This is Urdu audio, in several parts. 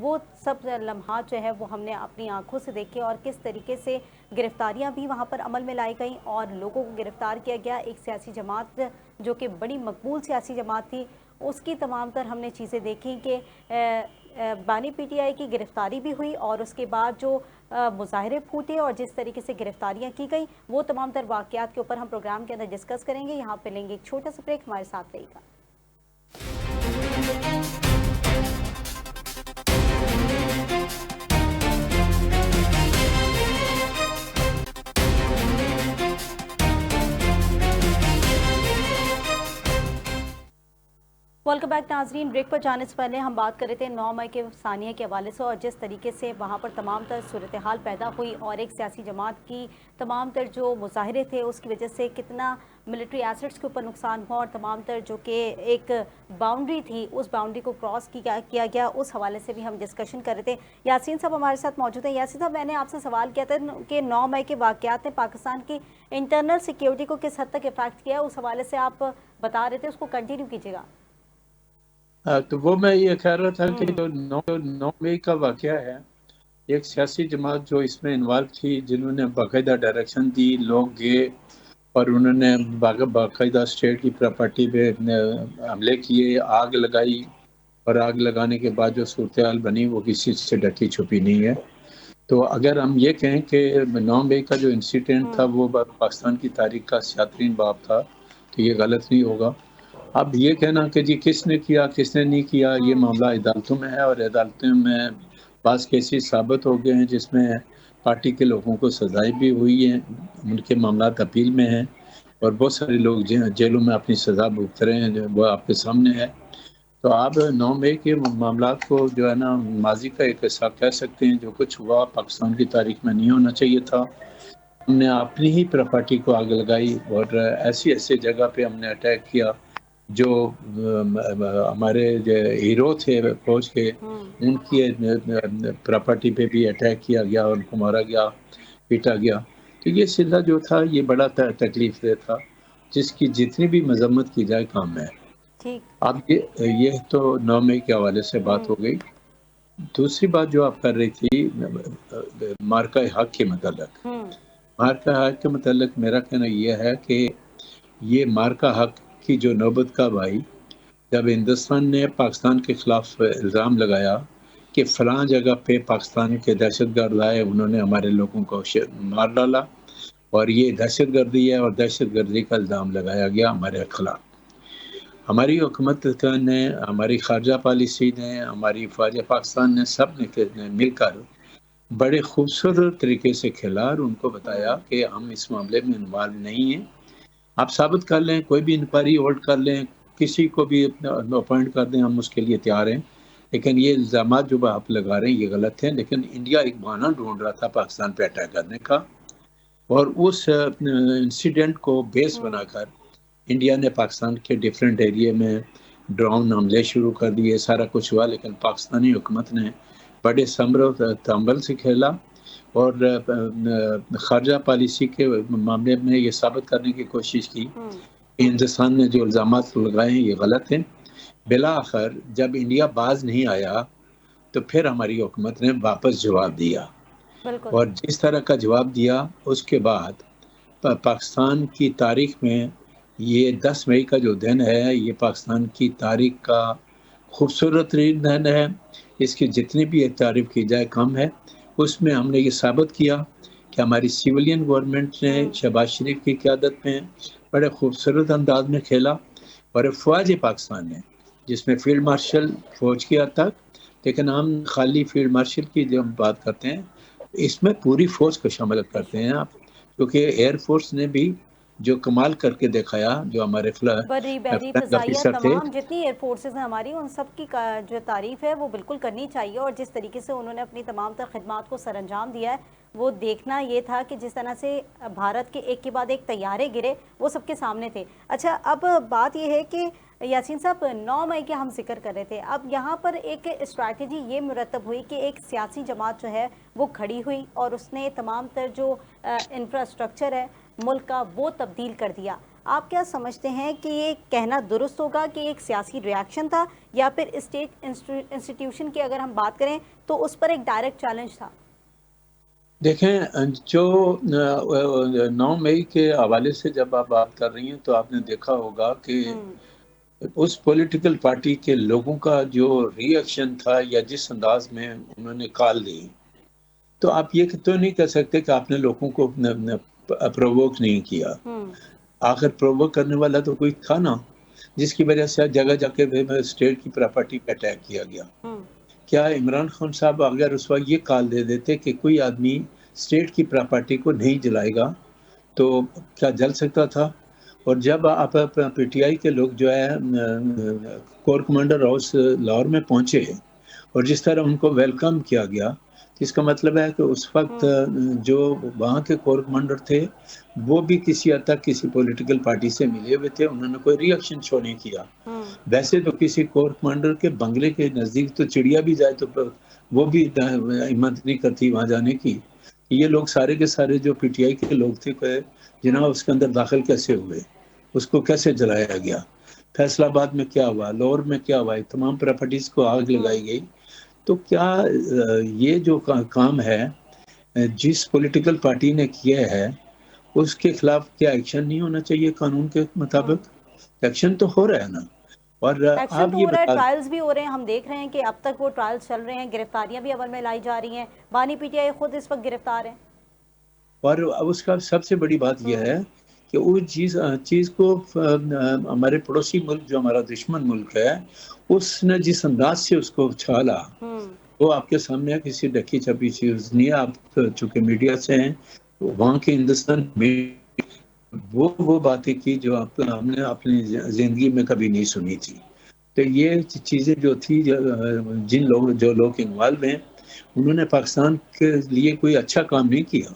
وہ سب لمحات جو ہے وہ ہم نے اپنی آنکھوں سے دیکھے اور کس طریقے سے گرفتاریاں بھی وہاں پر عمل میں لائی گئیں اور لوگوں کو گرفتار کیا گیا. ایک سیاسی جماعت جو کہ بڑی مقبول سیاسی جماعت تھی اس کی تمام تر ہم نے چیزیں دیکھیں کہ بانی پی ٹی آئی کی گرفتاری بھی ہوئی اور اس کے بعد جو مظاہرے پھوٹے اور جس طریقے سے گرفتاریاں کی گئیں وہ تمام تر واقعات کے اوپر ہم پروگرام کے اندر ڈسکس کریں گے. یہاں پہ لیں گے ایک چھوٹا سا بریک, ہمارے ساتھ رہیے گا. ویلکم بیک ناظرین. بریک پر جانے سے پہلے ہم بات کر رہے تھے 9 مئی کے ثانیہ کے حوالے سے اور جس طریقے سے وہاں پر تمام تر صورتحال پیدا ہوئی اور ایک سیاسی جماعت کی تمام تر جو مظاہرے تھے اس کی وجہ سے کتنا ملٹری ایسٹس کے اوپر نقصان ہوا اور تمام تر جو کہ ایک باؤنڈری تھی اس باؤنڈری کو کراس کیا گیا, اس حوالے سے بھی ہم ڈسکشن کر رہے تھے. یاسین صاحب ہمارے ساتھ موجود ہیں. یاسین صاحب, میں نے آپ سے سوال کیا تھا کہ 9 مئی کے واقعات نے پاکستان کی انٹرنل سیکیورٹی کو کس حد تک افیکٹ کیا, اس حوالے سے آپ بتا رہے تھے, اس کو کنٹینیو کیجیے گا. تو وہ میں یہ کہہ رہا تھا کہ جو 9 مئی کا واقعہ ہے, ایک سیاسی جماعت جو اس میں انوالو تھی, جنہوں نے باقاعدہ ڈائریکشن دی, لوگ گئے اور انہوں نے باقاعدہ اسٹیٹ کی پراپرٹی پہ حملے کیے, آگ لگائی, اور آگ لگانے کے بعد جو صورتحال بنی وہ کسی سے ڈکی چھپی نہیں ہے. تو اگر ہم یہ کہیں کہ 9 مئی کا جو انسیڈنٹ تھا وہ پاکستان کی تاریخ کا سیاترین باب تھا, تو یہ غلط نہیں ہوگا. اب یہ کہنا کہ جی کس نے کیا کس نے نہیں کیا, یہ معاملہ عدالتوں میں ہے, اور عدالتوں میں بعض کیسز ثابت ہو گئے ہیں جس میں پارٹی کے لوگوں کو سزائیں بھی ہوئی ہیں, ان کے معاملات اپیل میں ہیں, اور بہت سارے لوگ جیلوں میں اپنی سزا بھگت رہے ہیں, وہ آپ کے سامنے ہے. تو آپ 9 مئی کے معاملات کو جو ہے نا ماضی کا ایک حصہ کہہ سکتے ہیں. جو کچھ ہوا پاکستان کی تاریخ میں نہیں ہونا چاہیے تھا. ہم نے اپنی ہی پراپرٹی کو آگ لگائی اور ایسی جگہ پہ ہم نے اٹیک کیا جو ہمارے جو ہیرو تھے فوج کے, ان کی پراپرٹی پہ بھی اٹیک کیا گیا, ان کو مارا گیا, پیٹا گیا. تو یہ سلسلہ جو تھا یہ بڑا تکلیف دہ تھا, جس کی جتنی بھی مذمت کی جائے کام ہے. ٹھیک. اب یہ تو 9 مئی کے حوالے سے بات ہو گئی. دوسری بات جو آپ کر رہی تھی مارکہ حق کے متعلق, مارکہ حق کے متعلق میرا کہنا یہ ہے کہ یہ مارکہ حق کی جو نوبت کب آئی, جب ہندوستان نے پاکستان کے خلاف الزام لگایا کہ فلاں جگہ پہ پاکستان کے دہشت گرد آئے, انہوں نے ہمارے لوگوں کو مار ڈالا, اور یہ دہشت گردی ہے, اور دہشت گردی کا الزام لگایا گیا ہمارے خلاف. ہماری حکومت نے, ہماری خارجہ پالیسی نے, ہماری فوج پاکستان نے, سب نے مل کر بڑے خوبصورت طریقے سے کھیلا اور ان کو بتایا کہ ہم اس معاملے میں انوالو نہیں ہیں. آپ ثابت کر لیں, کوئی بھی انکوائری ہولڈ کر لیں, کسی کو بھی اپوائنٹ کر دیں, ہم اس کے لیے تیار ہیں. لیکن یہ الزامات جو آپ لگا رہے ہیں یہ غلط ہیں. لیکن انڈیا ایک بہانہ ڈھونڈ رہا تھا پاکستان پہ اٹیک کرنے کا, اور اس انسیڈنٹ کو بیس بنا کر انڈیا نے پاکستان کے ڈیفرنٹ ایریے میں ڈرون حملے شروع کر دیے. سارا کچھ ہوا, لیکن پاکستانی حکومت نے بڑے ثمر و تحمل سے کھیلا, اور خارجہ پالیسی کے معاملے میں یہ ثابت کرنے کی کوشش کی کہ ہندوستان نے جو الزامات لگائے ہیں یہ غلط ہیں. بالآخر جب انڈیا باز نہیں آیا تو پھر ہماری حکومت نے واپس جواب دیا, بالکل. اور جس طرح کا جواب دیا اس کے بعد پاکستان کی تاریخ میں یہ 10 مئی کا جو دن ہے یہ پاکستان کی تاریخ کا خوبصورت ترین دن ہے. اس کی جتنی بھی تعریف کی جائے کم ہے. اس میں ہم نے یہ ثابت کیا کہ ہماری سیولین گورنمنٹ نے شہباز شریف کی قیادت میں بڑے خوبصورت انداز میں کھیلا, اور فوج پاکستان نے, جس میں فیلڈ مارشل فوج کی حد تک, لیکن ہم خالی فیلڈ مارشل کی جو ہم بات کرتے ہیں اس میں پوری فوج کو شامل کرتے ہیں آپ, کیونکہ ایئر فورس نے بھی جو کمال کر کے دکھایا, جو ہمارے بری بحری فلنگ فضائیہ آفیسر تھے. تمام جتنی ایئر فورسز ہیں ہماری, ان سب کی جو تعریف ہے وہ بالکل کرنی چاہیے, اور جس طریقے سے انہوں نے اپنی تمام تر خدمات کو سر انجام دیا ہے وہ دیکھنا یہ تھا کہ جس طرح سے بھارت کے ایک کے بعد ایک طیارے گرے وہ سب کے سامنے تھے. اچھا, اب بات یہ ہے کہ یاسین صاحب 9 مئی کے ہم ذکر کر رہے تھے, اب یہاں پر ایک اسٹریٹجی یہ مرتب ہوئی کہ ایک سیاسی جماعت جو ہے وہ کھڑی ہوئی اور اس نے تمام تر جو انفراسٹرکچر ہے ملک کا وہ تبدیل کر دیا. آپ کیا سمجھتے ہیں کہ یہ کہنا درست ہوگا کہ ایک سیاسی ریاکشن تھا، یا پھر اسٹیٹ انسٹیٹیوشن کی اگر ہم بات کریں تو اس پر ایک ڈائریکٹ چیلنج تھا؟ دیکھیں، جو 9 مئی کے حوالے سے جب آپ بات کر رہی ہیں تو آپ نے دیکھا ہوگا کہ ہوں اس پولیٹیکل پارٹی کے لوگوں کا جو ری ایکشن تھا یا جس انداز میں انہوں نے کال دی، تو آپ یہ تو نہیں کہہ سکتے کہ آپ نے لوگوں کو پرووک نہیں کیا۔ ہوں آخر پرووک کرنے والا تو کوئی تھا نا، جس کی وجہ سے جگہ جگہ پہ اسٹیٹ کی پراپرٹی پہ اٹیک کیا گیا۔ ہوں کیا عمران خان صاحب اگر اس وقت یہ کال دے دیتے کہ کوئی آدمی اسٹیٹ کی پراپرٹی کو نہیں جلائے گا تو کیا جل سکتا تھا؟ اور جب آپ پی ٹی آئی کے لوگ جو ہے کور کمانڈر ہاؤس لاہور میں پہنچے اور جس طرح ان کو ویلکم کیا گیا، اس کا مطلب ہے کہ اس وقت ہوں جو وہاں کے کور کمانڈر تھے وہ بھی کسی حد تک کسی پولیٹیکل پارٹی سے ملے ہوئے تھے، انہوں نے کوئی ری ایکشن شو نہیں کیا۔ ہوں ویسے تو کسی کور کمانڈر کے بنگلے کے نزدیک تو چڑیا بھی جائے تو وہ بھی ہمت نہیں کرتی وہاں جانے کی۔ یہ لوگ سارے کے سارے جو پی ٹی آئی کے لوگ تھے کہ جناب ہوں اس کے اندر داخل کیسے ہوئے، اس کو کیسے جلایا گیا، فیصل آباد میں کیا ہوا، لاہور میں کیا ہوا، تمام پراپرٹیز کو آگ ہوں لگائی گئی۔ تو کیا یہ جو کام ہے جس پولیٹیکل پارٹی نے کیا ہے اس کے خلاف کیا ایکشن نہیں ہونا چاہیے؟ قانون کے ہوں مطابق ایکشن تو ہو رہا ہے نا۔ اور ایکشن آپ تو یہ ہو رہا ہے، بتا، ٹرائلز بھی ہو رہے ہیں، ہم دیکھ رہے ہیں کہ اب تک وہ ٹرائلز چل رہے ہیں، گرفتاریاں بھی عمل میں لائی جا رہی ہیں، بانی پی ٹی آئی خود اس وقت گرفتار ہیں۔ اور اس کا سب سے بڑی بات یہ ہوں ہے کہ اس چیز کو ہمارے پڑوسی ملک جو ہمارا دشمن ملک ہے اس نے جس انداز سے اس کو اچھالا ہوں وہ آپ کے سامنے ہے، کسی ڈکی چھپی چیز نہیں ہے۔ آپ چونکہ میڈیا سے ہیں، وہاں کے ہندوستان میں وہ باتیں کی جو ہم نے اپنی زندگی میں کبھی نہیں سنی تھی۔ تو یہ چیزیں جو تھی، جو لوگ انوالو ہیں انہوں نے پاکستان کے لیے کوئی اچھا کام نہیں کیا۔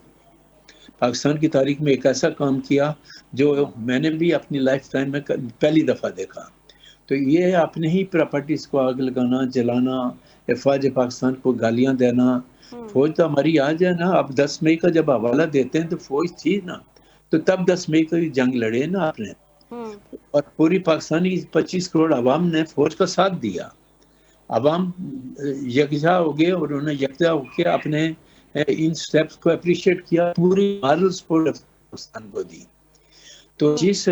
پاکستان کی تاریخ میں ایک ایسا کام کیا جو ہوں میں نے بھی اپنی لائف ٹائم میں پہلی دفعہ دیکھا۔ تو یہ اپنے ہی پراپرٹیز کو آگ لگانا، جلانا، افواج پاکستان کو گالیاں دینا۔ ہوں فوج تو ہماری آج ہے نا، اب 10 مئی کا جب حوالہ دیتے ہیں تو فوج تھی نا، تو تب 10 مئی کو جنگ لڑے نا آپ نے، ہوں اور پوری پاکستانی 25 کروڑ عوام نے فوج کا ساتھ دیا۔ عوام یکجا ہو گئے اور انہوں نے یکجا ہو کے اپنے ان سٹیپس کو اپریشیٹ کیا، پوری مارل سپورٹ پاکستان کو دی۔ تو ہوں جس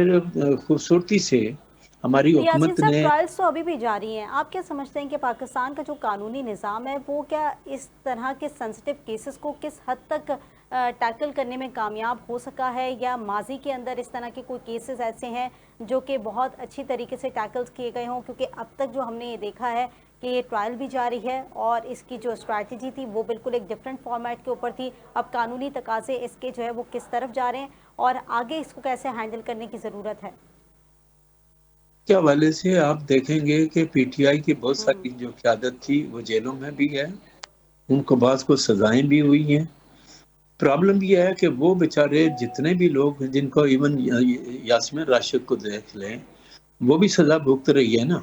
خوبصورتی سے ہماری تو یاسین حکومت صاحب، نے، ٹرائلز تو ابھی بھی جاری ہیں، آپ کیا سمجھتے ہیں کہ پاکستان کا جو قانونی نظام ہے وہ کیا اس طرح کے سینسٹیو کیسز کو کس حد تک ٹیکل کرنے میں کامیاب ہو سکا ہے، یا ماضی کے اندر اس طرح کے کوئی کیسز ایسے ہیں جو کہ بہت اچھی طریقے سے ٹیکل کیے گئے ہوں؟ کیونکہ اب تک جو ہم نے یہ دیکھا ہے کہ یہ ٹرائل بھی جاری ہے اور اس کی جو اسٹریٹجی تھی وہ بالکل ایک ڈیفرنٹ فارمیٹ کے اوپر تھی۔ اب قانونی تقاضے اس کے جو ہے وہ کس طرف جا رہے ہیں اور آگے اس کو کیسے ہینڈل کرنے کی ضرورت ہے؟ کے حوالے سے آپ دیکھیں گے کہ پی ٹی آئی کی بہت ہوں ساری جو قیادت تھی وہ جیلوں میں بھی ہے، ان کو بعض کو سزائیں بھی ہوئی ہیں۔ پرابلم یہ ہے کہ وہ بیچارے جتنے بھی لوگ جن کو ایون یاسمین راشد کو دیکھ لیں، وہ بھی سزا بھگت رہی ہے نا،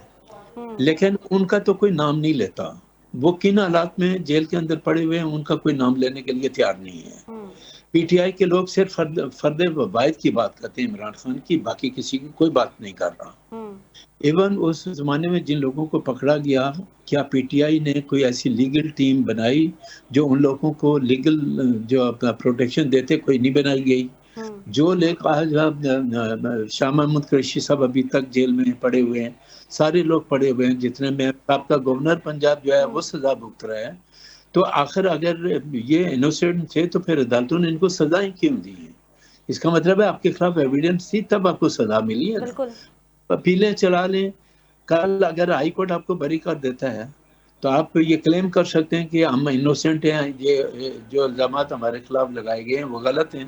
ہوں لیکن ان کا تو کوئی نام نہیں لیتا۔ وہ کن حالات میں جیل کے اندر پڑے ہوئے ہیں ان کا کوئی نام لینے کے لیے تیار نہیں ہے۔ ہوں پی ٹی آئی کے لوگ صرف فرد واحد کی بات کرتے ہیں، عمران خان کی، باقی کسی کی کوئی بات نہیں کر رہا۔ ہوں ایون اس زمانے میں جن لوگوں کو پکڑا گیا، کیا پی ٹی آئی نے کوئی ایسی لیگل ٹیم بنائی جو ان لوگوں کو لیگل جو اپنا پروٹیکشن دیتے؟ کوئی نہیں بنائی گئی۔ ہوں جو لوگ آج شاہ محمود قریشی صاحب ابھی تک جیل میں پڑے ہوئے ہیں، سارے لوگ پڑے ہوئے ہیں، جتنے میں سابقہ گورنر پنجاب جو ہے وہ ہوں سزا بھگت رہا ہے۔ تو آخر اگر یہ انوسینٹ تھے تو پھر عدالتوں نے ان کو سزائیں کیوں دی ہیں؟ اس کا مطلب ہے آپ کے خلاف ایویڈنس تھی تب آپ کو سزا ملی ہے نا۔ بالکل اپیلیں چلا لیں، کل اگر ہائی کورٹ آپ کو بری کر دیتا ہے تو آپ یہ کلیم کر سکتے ہیں کہ ہم انوسینٹ ہیں، یہ جو الزامات ہمارے خلاف لگائے گئے ہیں وہ غلط ہیں۔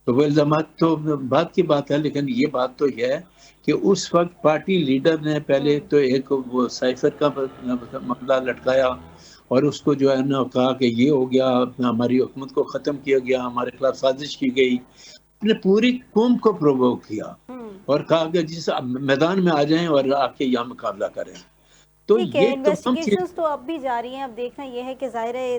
تو وہ الزامات تو بات کی بات ہے، لیکن یہ بات تو یہ ہے کہ اس وقت پارٹی لیڈر نے پہلے ہوں تو ایک وہ سائفر کا معاملہ لٹکایا اور اس کو جو ہے نا کہا کہ یہ ہو گیا، ہماری حکومت کو ختم کیا گیا، ہمارے خلاف سازش کی گئی، نے پوری قوم کو پرووک کیا ہوں اور کہا کہ جس میدان میں آ جائیں اور آ کے یہاں مقابلہ کریں۔ تو ٹھیک ہے، یہ تمام چیز انویسٹیگیشنز تو اب بھی جاری ہیں۔ اب دیکھنا یہ ہے کہ ظاہر ہے